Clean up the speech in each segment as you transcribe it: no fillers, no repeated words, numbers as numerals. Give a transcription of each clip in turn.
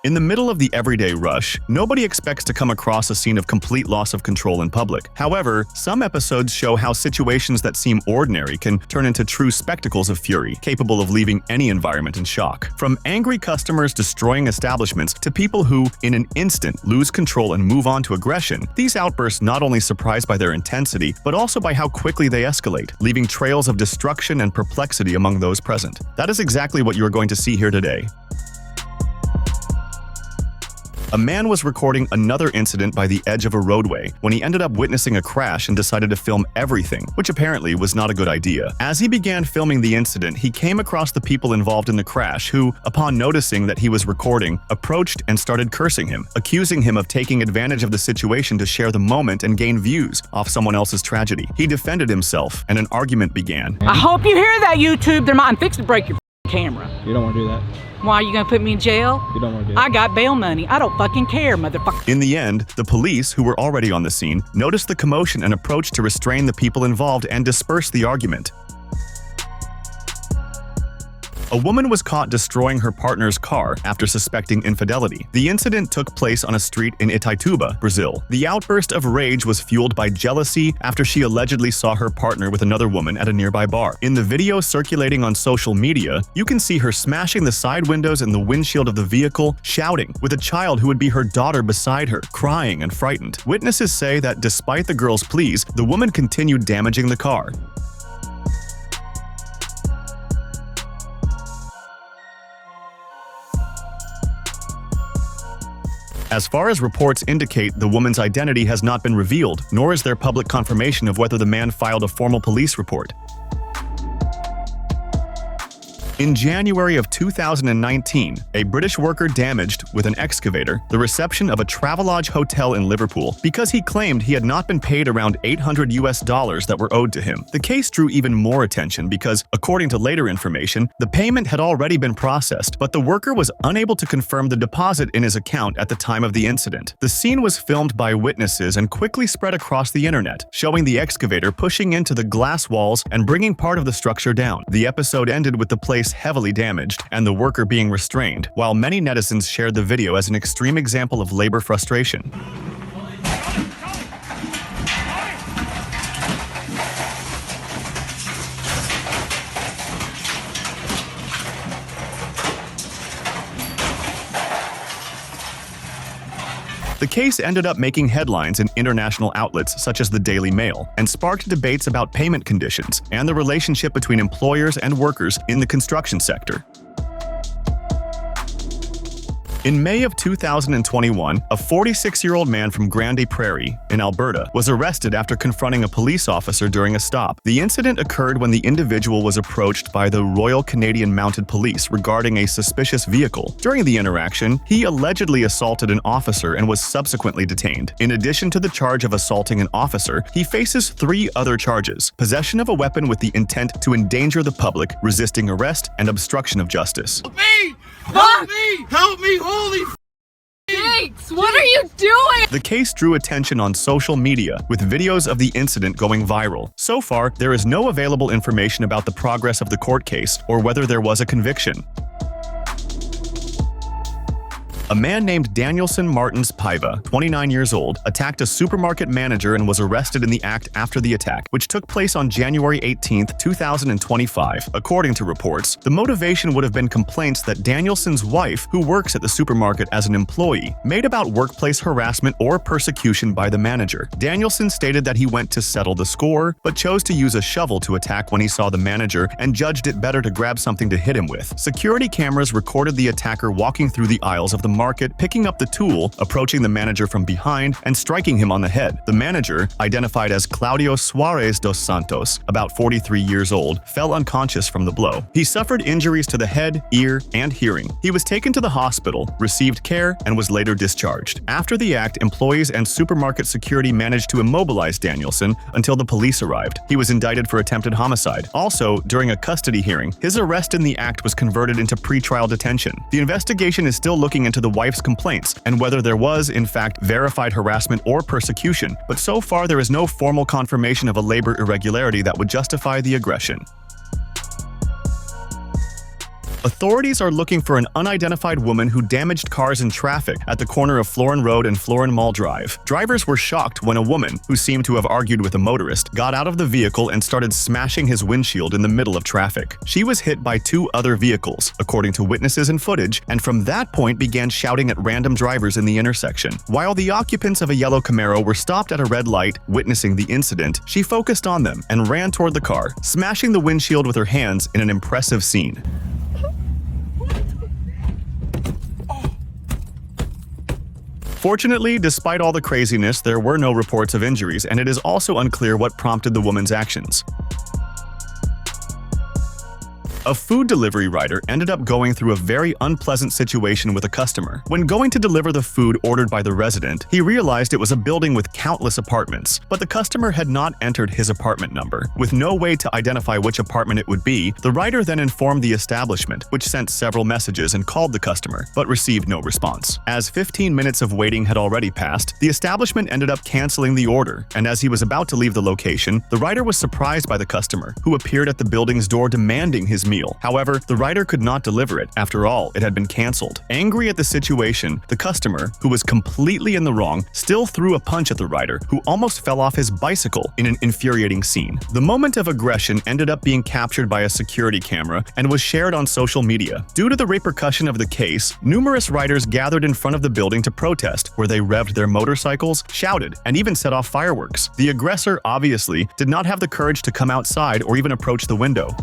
In the middle of the everyday rush, nobody expects to come across a scene of complete loss of control in public. However, some episodes show how situations that seem ordinary can turn into true spectacles of fury, capable of leaving any environment in shock. From angry customers destroying establishments to people who, in an instant, lose control and move on to aggression, these outbursts not only surprise by their intensity, but also by how quickly they escalate, leaving trails of destruction and perplexity among those present. That is exactly what you are going to see here today. A man was recording another incident by the edge of a roadway when he ended up witnessing a crash and decided to film everything, which apparently was not a good idea. As he began filming the incident, he came across the people involved in the crash who, upon noticing that he was recording, approached and started cursing him, accusing him of taking advantage of the situation to share the moment and gain views off someone else's tragedy. He defended himself, and an argument began. I hope you hear that, YouTube. They're mine. Fix to break your camera. You don't want to do that. Why, are you gonna put me in jail? You don't want to do that. I got bail money. I don't fucking care, motherfucker. In the end, the police, who were already on the scene, noticed the commotion and approached to restrain the people involved and disperse the argument. A woman was caught destroying her partner's car after suspecting infidelity. The incident took place on a street in Itaituba, Brazil. The outburst of rage was fueled by jealousy after she allegedly saw her partner with another woman at a nearby bar. In the video circulating on social media, you can see her smashing the side windows and the windshield of the vehicle, shouting, with a child who would be her daughter beside her, crying and frightened. Witnesses say that despite the girl's pleas, the woman continued damaging the car. As far as reports indicate, the woman's identity has not been revealed, nor is there public confirmation of whether the man filed a formal police report. In January of 2019, a British worker damaged, with an excavator, the reception of a Travelodge hotel in Liverpool because he claimed he had not been paid around $800 that were owed to him. The case drew even more attention because, according to later information, the payment had already been processed, but the worker was unable to confirm the deposit in his account at the time of the incident. The scene was filmed by witnesses and quickly spread across the internet, showing the excavator pushing into the glass walls and bringing part of the structure down. The episode ended with the place heavily damaged and the worker being restrained, while many netizens shared the video as an extreme example of labor frustration. The case ended up making headlines in international outlets such as the Daily Mail and sparked debates about payment conditions and the relationship between employers and workers in the construction sector. In May of 2021, a 46-year-old man from Grande Prairie in Alberta was arrested after confronting a police officer during a stop. The incident occurred when the individual was approached by the Royal Canadian Mounted Police regarding a suspicious vehicle. During the interaction, he allegedly assaulted an officer and was subsequently detained. In addition to the charge of assaulting an officer, he faces 3 other charges: possession of a weapon with the intent to endanger the public, resisting arrest, and obstruction of justice. Help me! Help me! Help me! Holy Thanks! What are you doing? The case drew attention on social media, with videos of the incident going viral. So far, there is no available information about the progress of the court case or whether there was a conviction. A man named Danielson Martins Paiva, 29 years old, attacked a supermarket manager and was arrested in the act after the attack, which took place on January 18, 2025. According to reports, the motivation would have been complaints that Danielson's wife, who works at the supermarket as an employee, made about workplace harassment or persecution by the manager. Danielson stated that he went to settle the score, but chose to use a shovel to attack when he saw the manager and judged it better to grab something to hit him with. Security cameras recorded the attacker walking through the aisles of the market, picking up the tool, approaching the manager from behind, and striking him on the head. The manager, identified as Claudio Suarez dos Santos, about 43 years old, fell unconscious from the blow. He suffered injuries to the head, ear, and hearing. He was taken to the hospital, received care, and was later discharged. After the act, employees and supermarket security managed to immobilize Danielson until the police arrived. He was indicted for attempted homicide. Also, during a custody hearing, his arrest in the act was converted into pretrial detention. The investigation is still looking into the wife's complaints and whether there was, in fact, verified harassment or persecution, but so far there is no formal confirmation of a labor irregularity that would justify the aggression. Authorities are looking for an unidentified woman who damaged cars in traffic at the corner of Florin Road and Florin Mall Drive. Drivers were shocked when a woman, who seemed to have argued with a motorist, got out of the vehicle and started smashing his windshield in the middle of traffic. She was hit by 2 other vehicles, according to witnesses and footage, and from that point began shouting at random drivers in the intersection. While the occupants of a yellow Camaro were stopped at a red light, witnessing the incident, she focused on them and ran toward the car, smashing the windshield with her hands in an impressive scene. Fortunately, despite all the craziness, there were no reports of injuries, and it is also unclear what prompted the woman's actions. A food delivery rider ended up going through a very unpleasant situation with a customer. When going to deliver the food ordered by the resident, he realized it was a building with countless apartments, but the customer had not entered his apartment number. With no way to identify which apartment it would be, the rider then informed the establishment, which sent several messages and called the customer, but received no response. As 15 minutes of waiting had already passed, the establishment ended up canceling the order, and as he was about to leave the location, the rider was surprised by the customer, who appeared at the building's door demanding his meal. However, the rider could not deliver it. After all, it had been canceled. Angry at the situation, the customer, who was completely in the wrong, still threw a punch at the rider, who almost fell off his bicycle in an infuriating scene. The moment of aggression ended up being captured by a security camera and was shared on social media. Due to the repercussion of the case, numerous riders gathered in front of the building to protest, where they revved their motorcycles, shouted, and even set off fireworks. The aggressor, obviously, did not have the courage to come outside or even approach the window.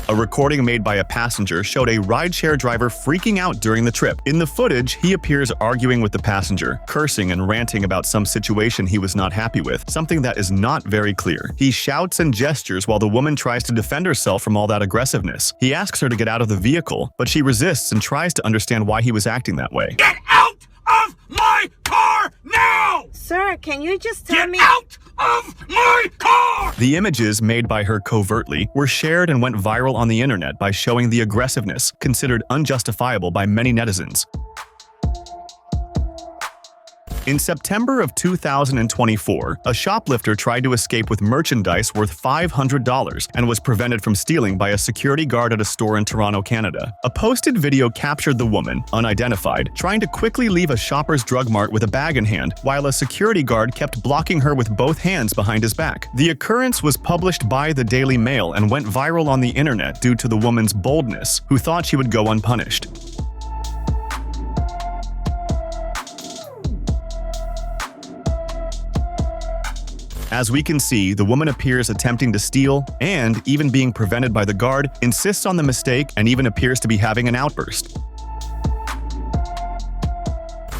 A recording made by a passenger showed a rideshare driver freaking out during the trip. In the footage, he appears arguing with the passenger, cursing and ranting about some situation he was not happy with, something that is not very clear. He shouts and gestures while the woman tries to defend herself from all that aggressiveness. He asks her to get out of the vehicle, but she resists and tries to understand why he was acting that way. Get out of my car now! Sir, can you just tell me? Get out of my car! The images made by her covertly were shared and went viral on the internet by showing the aggressiveness considered unjustifiable by many netizens. In September of 2024, a shoplifter tried to escape with merchandise worth $500 and was prevented from stealing by a security guard at a store in Toronto, Canada. A posted video captured the woman, unidentified, trying to quickly leave a Shoppers Drug Mart with a bag in hand, while a security guard kept blocking her with both hands behind his back. The occurrence was published by the Daily Mail and went viral on the internet due to the woman's boldness, who thought she would go unpunished. As we can see, the woman appears attempting to steal and, even being prevented by the guard, insists on the mistake and even appears to be having an outburst.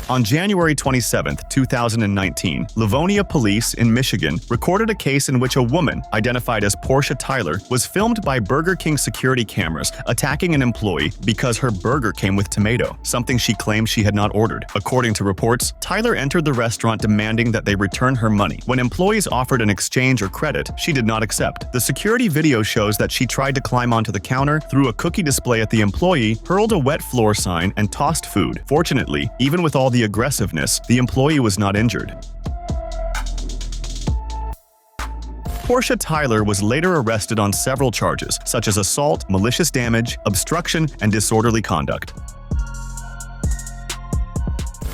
On January 27, 2019, Livonia police in Michigan recorded a case in which a woman, identified as Portia Tyler, was filmed by Burger King security cameras attacking an employee because her burger came with tomato, something she claimed she had not ordered. According to reports, Tyler entered the restaurant demanding that they return her money. When employees offered an exchange or credit, she did not accept. The security video shows that she tried to climb onto the counter, threw a cookie display at the employee, hurled a wet floor sign, and tossed food. Fortunately, even with all the aggressiveness, the employee was not injured. Portia Tyler was later arrested on several charges, such as assault, malicious damage, obstruction, and disorderly conduct.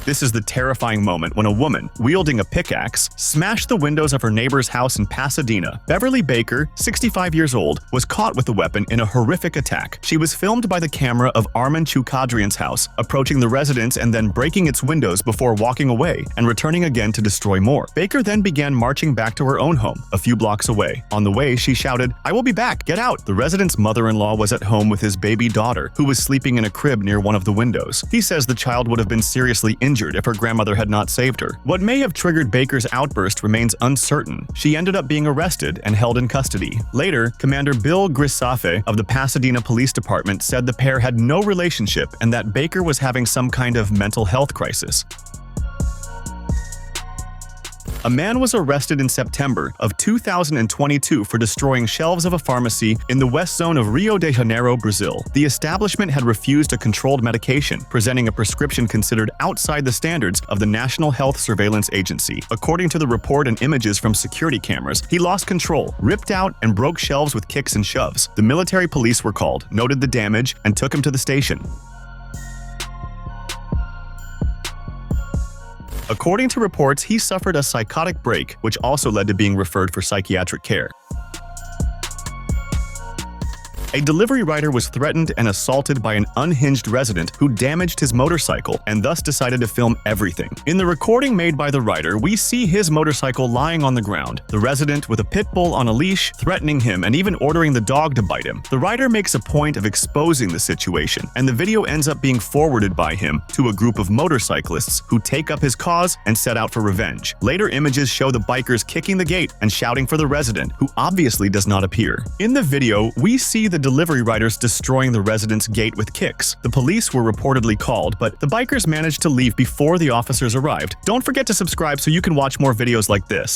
This is the terrifying moment when a woman, wielding a pickaxe, smashed the windows of her neighbor's house in Pasadena. Beverly Baker, 65 years old, was caught with the weapon in a horrific attack. She was filmed by the camera of Armand Choukadrian's house, approaching the residence and then breaking its windows before walking away and returning again to destroy more. Baker then began marching back to her own home, a few blocks away. On the way, she shouted, "I will be back, get out!" The resident's mother-in-law was at home with his baby daughter, who was sleeping in a crib near one of the windows. He says the child would have been seriously injured if her grandmother had not saved her. What may have triggered Baker's outburst remains uncertain. She ended up being arrested and held in custody. Later, Commander Bill Grisafe of the Pasadena Police Department said the pair had no relationship and that Baker was having some kind of mental health crisis. A man was arrested in September of 2022 for destroying shelves of a pharmacy in the west zone of Rio de Janeiro, Brazil. The establishment had refused a controlled medication, presenting a prescription considered outside the standards of the National Health Surveillance Agency. According to the report and images from security cameras, he lost control, ripped out, and broke shelves with kicks and shoves. The military police were called, noted the damage, and took him to the station. According to reports, he suffered a psychotic break, which also led to being referred for psychiatric care. A delivery rider was threatened and assaulted by an unhinged resident who damaged his motorcycle and thus decided to film everything. In the recording made by the rider, we see his motorcycle lying on the ground, the resident with a pit bull on a leash threatening him and even ordering the dog to bite him. The rider makes a point of exposing the situation, and the video ends up being forwarded by him to a group of motorcyclists who take up his cause and set out for revenge. Later images show the bikers kicking the gate and shouting for the resident, who obviously does not appear. In the video, we see the delivery riders destroying the resident's gate with kicks. The police were reportedly called, but the bikers managed to leave before the officers arrived. Don't forget to subscribe so you can watch more videos like this.